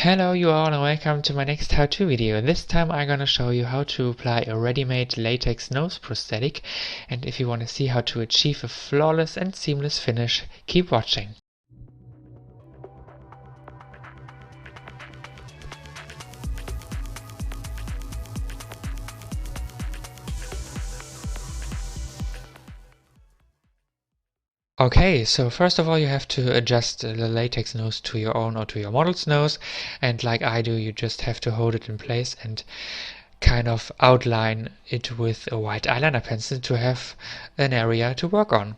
Hello you all and welcome to my next how-to video. This time I'm gonna show you how to apply a Readymade Latx Nose Prosthetic, and if you want to see how to achieve a flawless and seamless finish, keep watching. Okay, so first of all you have to adjust the latex nose to your own or to your model's nose, and like I do, you just have to hold it in place and kind of outline it with a white eyeliner pencil to have an area to work on.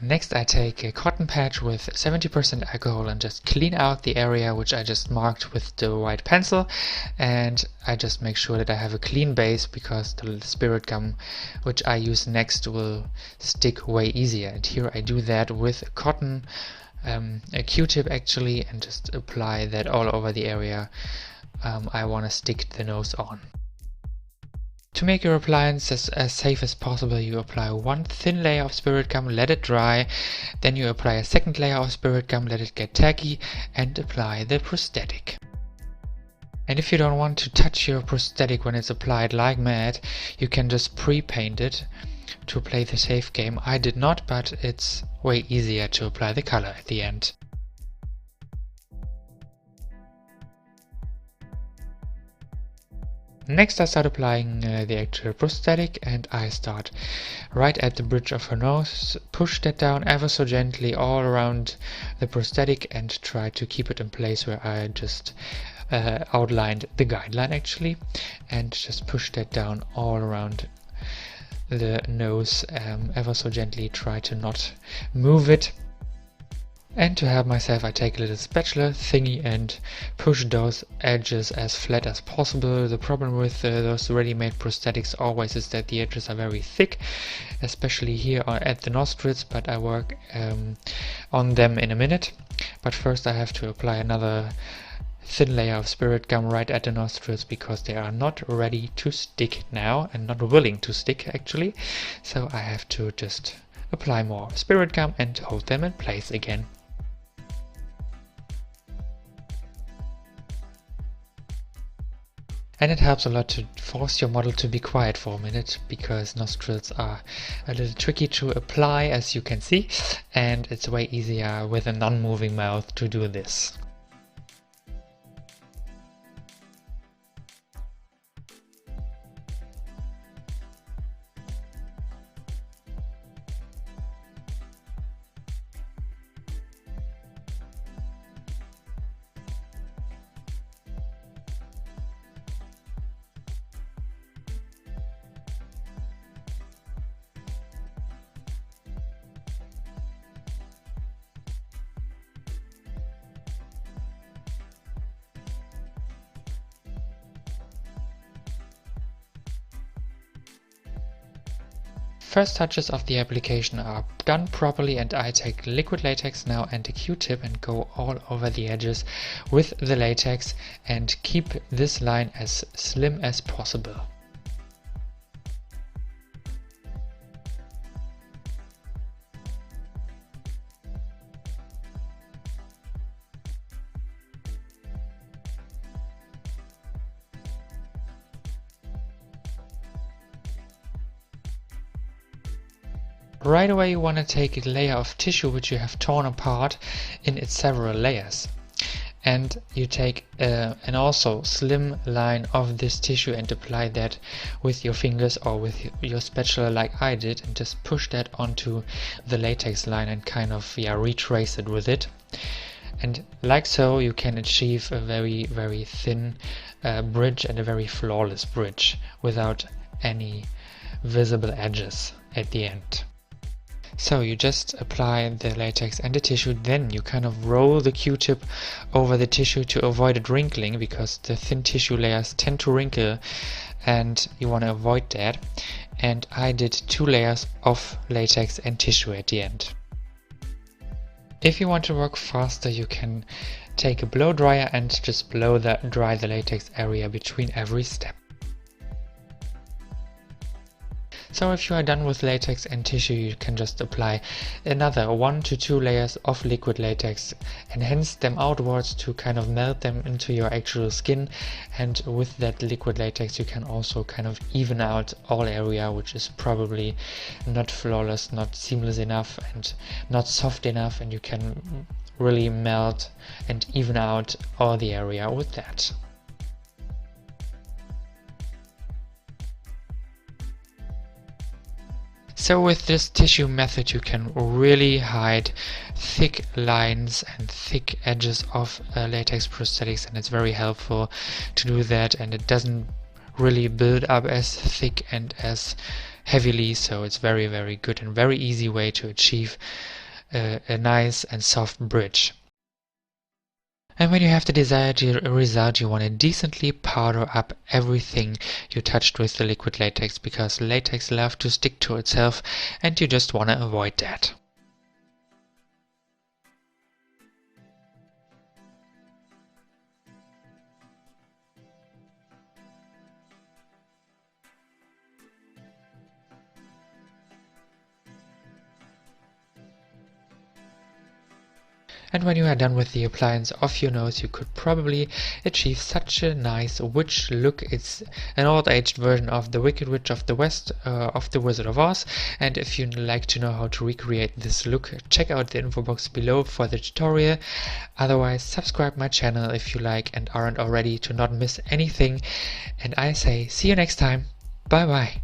Next I take a cotton patch with 70% alcohol and just clean out the area which I just marked with the white pencil, and I just make sure that I have a clean base because the spirit gum which I use next will stick way easier. And here I do that with a cotton, a Q-tip actually, and just apply that all over the area I want to stick the nose on. To make your appliance as safe as possible, you apply one thin layer of spirit gum, let it dry, then you apply a second layer of spirit gum, let it get tacky, and apply the prosthetic. And if you don't want to touch your prosthetic when it's applied like mad, you can just pre-paint it to play the safe game. I did not, but it's way easier to apply the color at the end. Next I start applying the actual prosthetic, and I start right at the bridge of her nose, push that down ever so gently all around the prosthetic and try to keep it in place where I just outlined the guideline actually, and just push that down all around the nose ever so gently, try to not move it. And to help myself, I take a little spatula thingy and push those edges as flat as possible. The problem with those ready-made prosthetics always is that the edges are very thick, especially here at the nostrils, but I work on them in a minute. But first I have to apply another thin layer of spirit gum right at the nostrils because they are not ready to stick now, and not willing to stick actually. So I have to just apply more spirit gum and hold them in place again. And it helps a lot to force your model to be quiet for a minute, because nostrils are a little tricky to apply, as you can see, and it's way easier with a non-moving mouth to do this. First touches of the application are done properly, and I take liquid latex now and a Q-tip and go all over the edges with the latex and keep this line as slim as possible. Right away you want to take a layer of tissue which you have torn apart in its several layers, and you take an also slim line of this tissue and apply that with your fingers or with your spatula like I did, and just push that onto the latex line and kind of retrace it with it. And like so you can achieve a very thin bridge and a very flawless bridge without any visible edges at the end. So you just apply the latex and the tissue, then you kind of roll the Q-tip over the tissue to avoid it wrinkling, because the thin tissue layers tend to wrinkle and you want to avoid that. And I did 2 layers of latex and tissue at the end. If you want to work faster, you can take a blow dryer and just dry the latex area between every step. So if you are done with latex and tissue, you can just apply another 1 to 2 layers of liquid latex, enhance them outwards to kind of melt them into your actual skin, and with that liquid latex you can also kind of even out all area which is probably not flawless, not seamless enough and not soft enough, and you can really melt and even out all the area with that. So with this tissue method you can really hide thick lines and thick edges of latex prosthetics, and it's very helpful to do that, and it doesn't really build up as thick and as heavily, so it's very good and very easy way to achieve a nice and soft bridge. And when you have the desired result, you want to decently powder up everything you touched with the liquid latex, because latex loves to stick to itself and you just want to avoid that. And when you are done with the appliance of your nose, you could probably achieve such a nice witch look. It's an old-aged version of the Wicked Witch of the West of the Wizard of Oz. And if you'd like to know how to recreate this look, check out the info box below for the tutorial. Otherwise, subscribe my channel if you like and aren't already, to not miss anything. And I say see you next time. Bye bye.